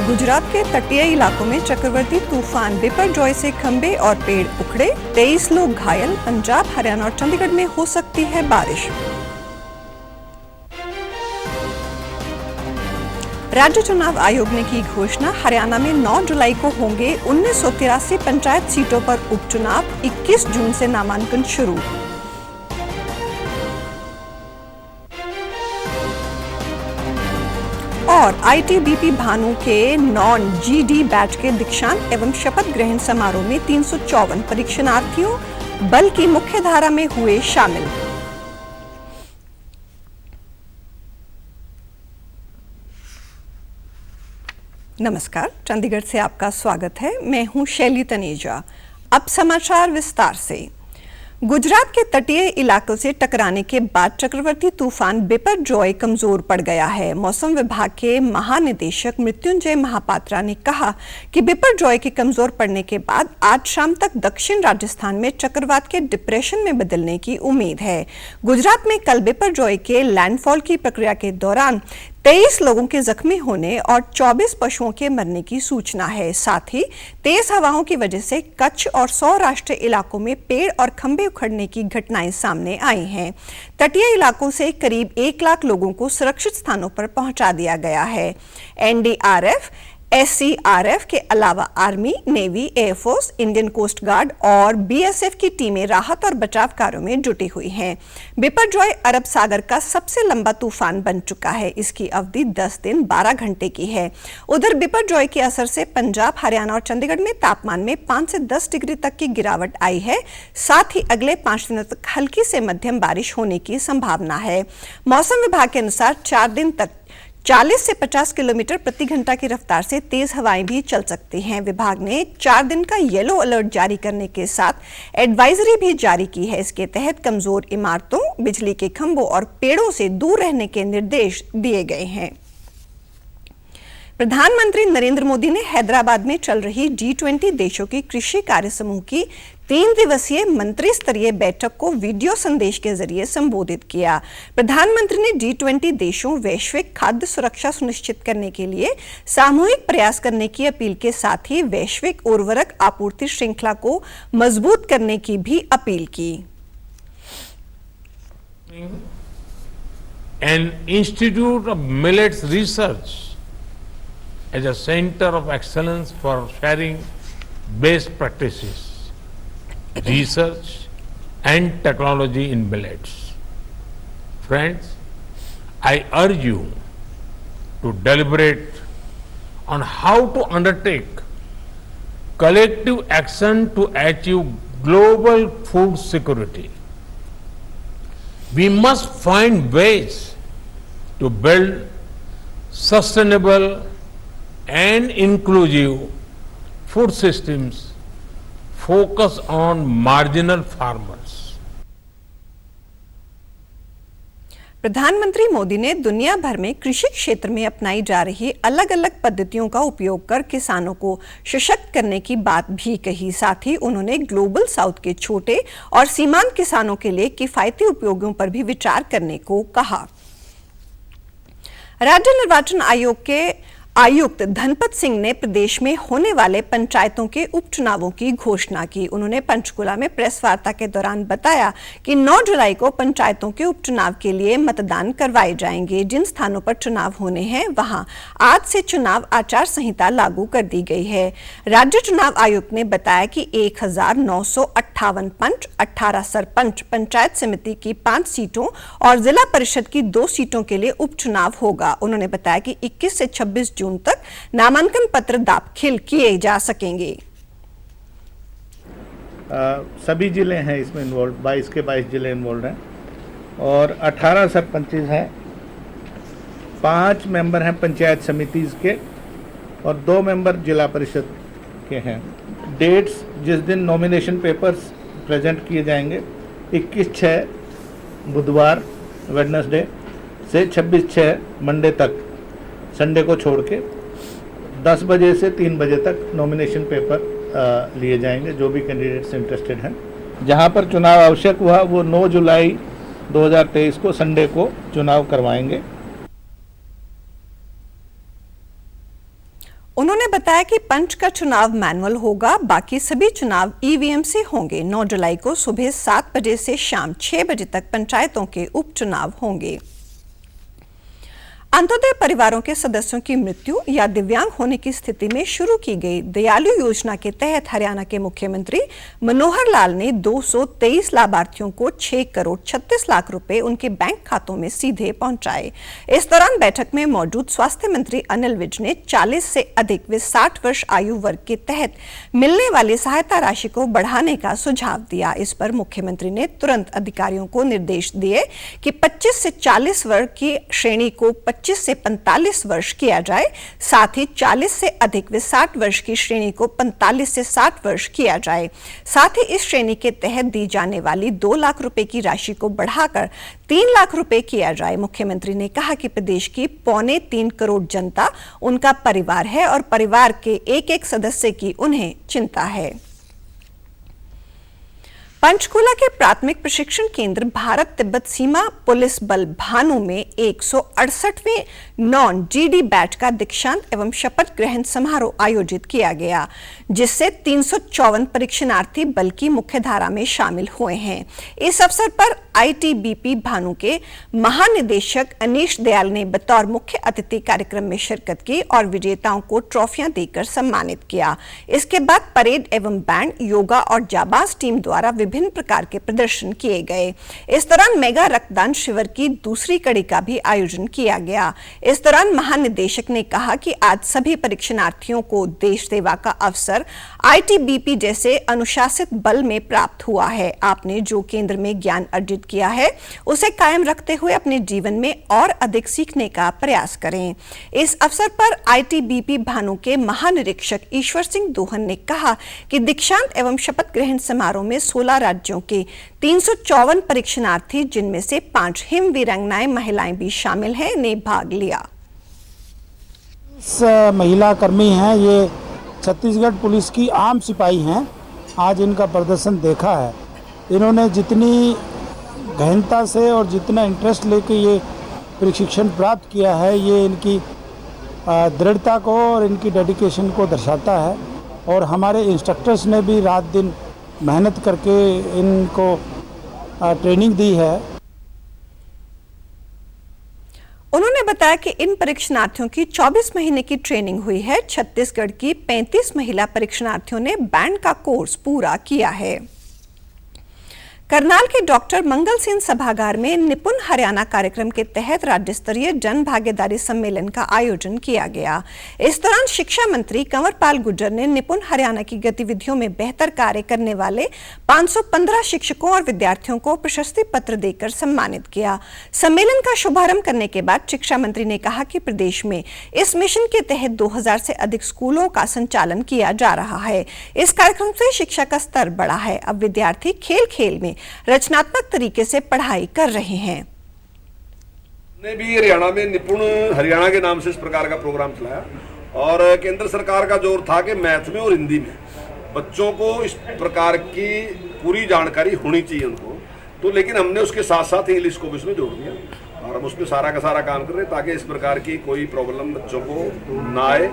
गुजरात के तटीय इलाकों में चक्रवर्ती तूफान बिपरजॉय से खंबे और पेड़ उखड़े, 23 लोग घायल। पंजाब, हरियाणा और चंडीगढ़ में हो सकती है बारिश। राज्य चुनाव आयोग ने की घोषणा, हरियाणा में 9 जुलाई को होंगे 1983 पंचायत सीटों पर उपचुनाव, 21 जून से नामांकन शुरू। और आईटीबीपी भानु के नॉन जीडी बैच के दीक्षांत एवं शपथ ग्रहण समारोह में 354 परीक्षार्थियों बल की मुख्य धारा में हुए शामिल। नमस्कार, चंडीगढ़ से आपका स्वागत है। मैं हूं शैली तनेजा। अब समाचार विस्तार से। गुजरात के तटीय इलाकों से टकराने के बाद चक्रवर्ती तूफान बिपरजॉय कमजोर पड़ गया है। मौसम विभाग के महानिदेशक मृत्युंजय महापात्रा ने कहा कि बिपरजॉय के कमजोर पड़ने के बाद आज शाम तक दक्षिण राजस्थान में चक्रवात के डिप्रेशन में बदलने की उम्मीद है। गुजरात में कल बिपरजॉय के लैंडफॉल की प्रक्रिया के दौरान 23 लोगों के जख्मी होने और 24 पशुओं के मरने की सूचना है। साथ ही तेज हवाओं की वजह से कच्छ और सौराष्ट्र इलाकों में पेड़ और खंभे उखड़ने की घटनाएं सामने आई हैं। तटीय इलाकों से करीब 1 लाख लोगों को सुरक्षित स्थानों पर पहुंचा दिया गया है। एनडीआरएफ, एससीआरएफ के अलावा army, navy, air force, Indian coast guard और बीएसएफ की टीमें राहत और बचाव कार्यों में जुटी हुई हैं। बिपरजॉय अरब सागर का सबसे लंबा तूफान बन चुका है। इसकी अवधि 10 दिन 12 घंटे की है। उधर बिपरजॉय के असर से पंजाब, हरियाणा और चंडीगढ़ में तापमान में 5 से 10 डिग्री तक की गिरावट आई है। साथ ही अगले 5 दिनों तक हल्की से मध्यम बारिश होने की संभावना है। मौसम विभाग के अनुसार 4 दिन तक 40 से 50 किलोमीटर प्रति घंटा की रफ्तार से तेज हवाएं भी चल सकती हैं। विभाग ने 4 दिन का येलो अलर्ट जारी करने के साथ एडवाइजरी भी जारी की है। इसके तहत कमजोर इमारतों, बिजली के खंभों और पेड़ों से दूर रहने के निर्देश दिए गए हैं। प्रधानमंत्री नरेंद्र मोदी ने हैदराबाद में चल रही G20 देशों की कृषि कार्य समूह की 3 दिवसीय मंत्री स्तरीय बैठक को वीडियो संदेश के जरिए संबोधित किया। प्रधानमंत्री ने G20 देशों वैश्विक खाद्य सुरक्षा सुनिश्चित करने के लिए सामूहिक प्रयास करने की अपील के साथ ही वैश्विक उर्वरक आपूर्ति श्रृंखला को मजबूत करने की भी अपील की। An Institute of Millets Research as a center of excellence for sharing best practices, research and technology in millets. Friends, I urge you to deliberate on how to undertake collective action to achieve global food security. We must find ways to build sustainable and inclusive food systems focus on marginal farmers. प्रधानमंत्री मोदी ने दुनिया भर में कृषि क्षेत्र में अपनाई जा रही अलग अलग पद्धतियों का उपयोग कर किसानों को सशक्त करने की बात भी कही। साथ ही उन्होंने ग्लोबल साउथ के छोटे और सीमांत किसानों के लिए किफायती उपयोगों पर भी विचार करने को कहा। राज्य निर्वाचन आयोग के आयुक्त धनपत सिंह ने प्रदेश में होने वाले पंचायतों के उपचुनावों की घोषणा की। उन्होंने पंचकुला में प्रेस वार्ता के दौरान बताया कि 9 जुलाई को पंचायतों के उपचुनाव के लिए मतदान करवाए जाएंगे। जिन स्थानों पर चुनाव होने हैं वहां आज से चुनाव आचार संहिता लागू कर दी गई है। राज्य चुनाव आयुक्त ने बताया कि 1958 पंच, 18 सरपंच, पंचायत समिति की 5 सीटों और जिला परिषद की 2 सीटों के लिए उपचुनाव होगा। उन्होंने बताया कि 21 से 26 जून तक नामांकन पत्र दाखिल किए जा सकेंगे। सभी जिले हैं इसमें इन्वॉल्व, 22 के 22 जिले इन्वॉल्व हैं और 18 सरपंचेज हैं, 5 मेंबर हैं पंचायत समिति के और 2 मेंबर जिला परिषद के हैं। डेट्स जिस दिन नॉमिनेशन पेपर्स प्रेजेंट किए जाएंगे 21/6 बुधवार वेडनेसडे से 26/6 मंडे तक, संडे को छोड़ के 10 बजे से 3 बजे तक नॉमिनेशन पेपर लिए जाएंगे जो भी कैंडिडेट्स इंटरेस्टेड हैं। जहां पर चुनाव आवश्यक हुआ वो 9 जुलाई 2023 को संडे को चुनाव करवाएंगे। उन्होंने बताया कि पंच का चुनाव मैनुअल होगा, बाकी सभी चुनाव ईवीएम से होंगे। 9 जुलाई को सुबह 7 बजे से शाम 6 बजे तक पंचायतों के उपचुनाव होंगे। अंत्योदय परिवारों के सदस्यों की मृत्यु या दिव्यांग होने की स्थिति में शुरू की गई दयालु योजना के तहत हरियाणा के मुख्यमंत्री मनोहर लाल ने 223 लाभार्थियों को 6 करोड़ 36 लाख रुपए उनके बैंक खातों में सीधे पहुंचाए। इस दौरान बैठक में मौजूद स्वास्थ्य मंत्री अनिल विज ने 40 से अधिक व 60 वर्ष आयु वर्ग के तहत मिलने वाली सहायता राशि को बढ़ाने का सुझाव दिया। इस पर मुख्यमंत्री ने तुरंत अधिकारियों को निर्देश दिए कि 25 से 40 वर्ग की श्रेणी को 25 से 45 वर्ष किया जाए, साथ ही 40 से अधिक व 60 वर्ष की श्रेणी को 45 से 60 वर्ष किया जाए। साथ ही इस श्रेणी के तहत दी जाने वाली 2 लाख रुपए की राशि को बढ़ाकर 3 लाख रुपए किया जाए। मुख्यमंत्री ने कहा कि प्रदेश की 2.25 करोड़ जनता उनका परिवार है और परिवार के एक-एक सदस्य की उन्हें चिंता है। पंचकुला के प्राथमिक प्रशिक्षण केंद्र भारत तिब्बत सीमा पुलिस बल भानु में 168वें नॉन जीडी बैच का दीक्षांत एवं शपथ ग्रहण समारोह आयोजित किया गया, जिससे 354 परीक्षणार्थी बल की मुख्यधारा में शामिल हुए हैं। इस अवसर पर आईटीबीपी भानु के महानिदेशक अनीश दयाल ने बतौर मुख्य अतिथि कार्यक्रम में शिरकत की और विजेताओं को ट्रॉफियां देकर सम्मानित किया। इसके बाद परेड एवं बैंड, योगा और जाबाज टीम द्वारा विभिन्न प्रकार के प्रदर्शन किए गए। इस दौरान मेगा रक्तदान शिविर की दूसरी कड़ी का भी आयोजन किया गया। इस दौरान महानिदेशक ने कहा कि आज सभी परीक्षणार्थियों को देश सेवा का अवसर आईटीबीपी जैसे अनुशासित बल में प्राप्त हुआ है। आपने जो केंद्र में ज्ञान अर्जित किया है उसे कायम रखते हुए अपने जीवन में और अधिक सीखने का प्रयास करें। इस अवसर पर आईटीबीपी भानु के महानिरीक्षक ईश्वर सिंह दोहन ने कहा कि दीक्षांत एवं शपथ ग्रहण समारोह में 16 राज्यों के 354 परीक्षणार्थी, जिनमें से 5 हिम वीरांगनाएं महिलाएं भी शामिल हैं, ने भाग लिया। महिला कर्मी हैं, ये छत्तीसगढ़ पुलिस की आम सिपाही हैं। आज इनका प्रदर्शन देखा है, इन्होंने जितनी गहनता से और जितना इंटरेस्ट लेके ये प्रशिक्षण प्राप्त किया है, ये इनकी दृढ़ता को और इनकी डेडिकेशन को दर्शाता है। और हमारे इंस्ट्रक्टर्स ने भी रात दिन मेहनत करके इनको ट्रेनिंग दी है। उन्होंने बताया कि इन परीक्षणार्थियों की 24 महीने की ट्रेनिंग हुई है। छत्तीसगढ़ की 35 महिला परीक्षणार्थियों ने बैंड का कोर्स पूरा किया है। करनाल के डॉक्टर मंगल सिंह सभागार में निपुण हरियाणा कार्यक्रम के तहत राज्य स्तरीय जन भागीदारी सम्मेलन का आयोजन किया गया। इस दौरान शिक्षा मंत्री कंवरपाल गुर्जर ने निपुण हरियाणा की गतिविधियों में बेहतर कार्य करने वाले 515 शिक्षकों और विद्यार्थियों को प्रशस्ति पत्र देकर सम्मानित किया। सम्मेलन का शुभारंभ करने के बाद शिक्षा मंत्री ने कहा कि प्रदेश में इस मिशन के तहत 2000 से अधिक स्कूलों का संचालन किया जा रहा है। इस कार्यक्रम से शिक्षा का स्तर बढ़ा है। अब विद्यार्थी खेल खेल में रचनात्मक तरीके से पढ़ाई कर रहे हैं। ने भी हरियाणा में निपुण हरियाणा के नाम से इस प्रकार का प्रोग्राम चलाया और केंद्र सरकार का जोर था कि मैथ में और हिंदी में बच्चों को इस प्रकार की पूरी जानकारी होनी चाहिए उनको। तो लेकिन हमने उसके साथ साथ इंग्लिश को भी उसमें जोड़ दिया और हम उसमें सारा का सारा काम कर रहे हैं ताकि इस प्रकार की कोई प्रॉब्लम बच्चों को ना आए।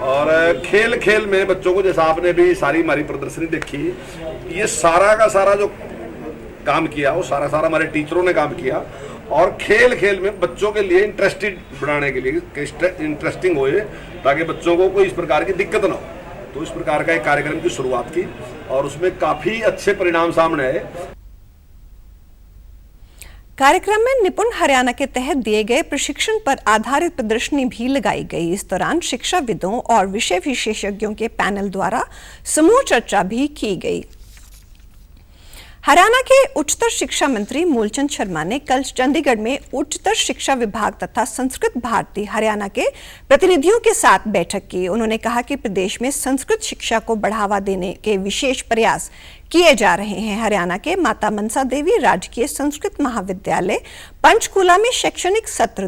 और खेल खेल में बच्चों को, जैसा आपने भी सारी हमारी प्रदर्शनी देखी, ये सारा का सारा जो काम किया वो सारा हमारे टीचरों ने काम किया और खेल खेल में बच्चों के लिए इंटरेस्टेड बनाने के लिए इंटरेस्टिंग होए ताकि बच्चों को कोई इस प्रकार की दिक्कत ना हो। तो इस प्रकार का एक कार्यक्रम की शुरुआत की और उसमें काफी अच्छे परिणाम सामने आए। कार्यक्रम में निपुण हरियाणा के तहत दिए गए प्रशिक्षण पर आधारित प्रदर्शनी भी लगाई गई। इस दौरान शिक्षाविदों और विषय विशेषज्ञों के पैनल द्वारा समूह चर्चा भी की गई। हरियाणा के उच्चतर शिक्षा मंत्री मूलचंद शर्मा ने कल चंडीगढ़ में उच्चतर शिक्षा विभाग तथा संस्कृत भारती हरियाणा के प्रतिनिधियों के साथ बैठक की। उन्होंने कहा कि प्रदेश में संस्कृत शिक्षा को बढ़ावा देने के विशेष प्रयास किए जा रहे हैं। हरियाणा के माता मनसा देवी राजकीय संस्कृत महाविद्यालय पंचकुला में शैक्षणिक सत्र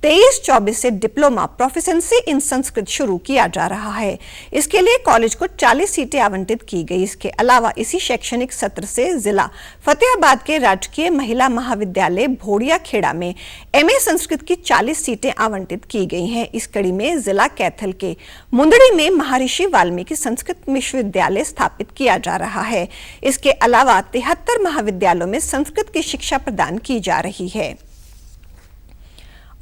23-24 से डिप्लोमा प्रोफिशिएंसी इन संस्कृत शुरू किया जा रहा है। इसके लिए कॉलेज को 40 सीटें आवंटित की गई। इसके अलावा इसी शैक्षणिक सत्र से जिला फतेहाबाद के राजकीय महिला महाविद्यालय भोड़िया खेड़ा में एमए संस्कृत की 40 सीटें आवंटित की गई हैं। इस कड़ी में जिला कैथल के मुंदड़ी में महर्षि वाल्मीकि संस्कृत विश्वविद्यालय स्थापित किया जा रहा है। इसके अलावा 73 महाविद्यालयों में संस्कृत की शिक्षा प्रदान की जा रही है।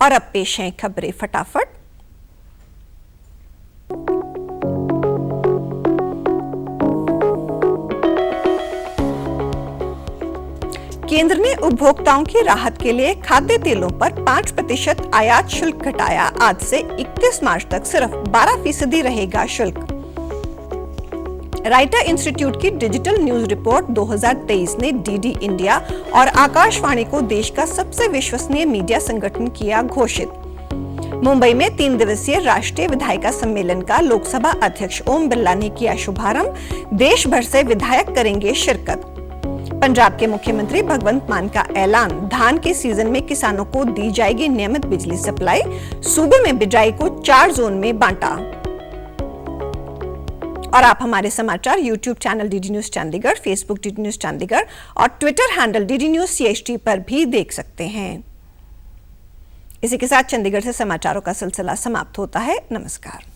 और अब पेश हैं खबरें फटाफट। केंद्र ने उपभोक्ताओं की राहत के लिए खाद्य तेलों पर 5% आयात शुल्क घटाया। आज से 31 मार्च तक सिर्फ 12% रहेगा शुल्क। राइटर इंस्टीट्यूट की डिजिटल न्यूज रिपोर्ट 2023 ने डीडी इंडिया और आकाशवाणी को देश का सबसे विश्वसनीय मीडिया संगठन किया घोषित। मुंबई में 3 दिवसीय राष्ट्रीय विधायिका सम्मेलन का लोकसभा अध्यक्ष ओम बिरला ने किया शुभारंभ। देश भर से विधायक करेंगे शिरकत। पंजाब के मुख्यमंत्री भगवंत मान का ऐलान, धान के सीजन में किसानों को दी जाएगी नियमित बिजली सप्लाई। सूबे में बिजाई को 4 जोन में बांटा। और आप हमारे समाचार YouTube channel DD news Chandigarh, Facebook DD news Chandigarh और Twitter handle DD news CHT पर भी देख सकते हैं। इसी के साथ चंडीगढ़ से समाचारों का सिलसिला समाप्त होता है। नमस्कार।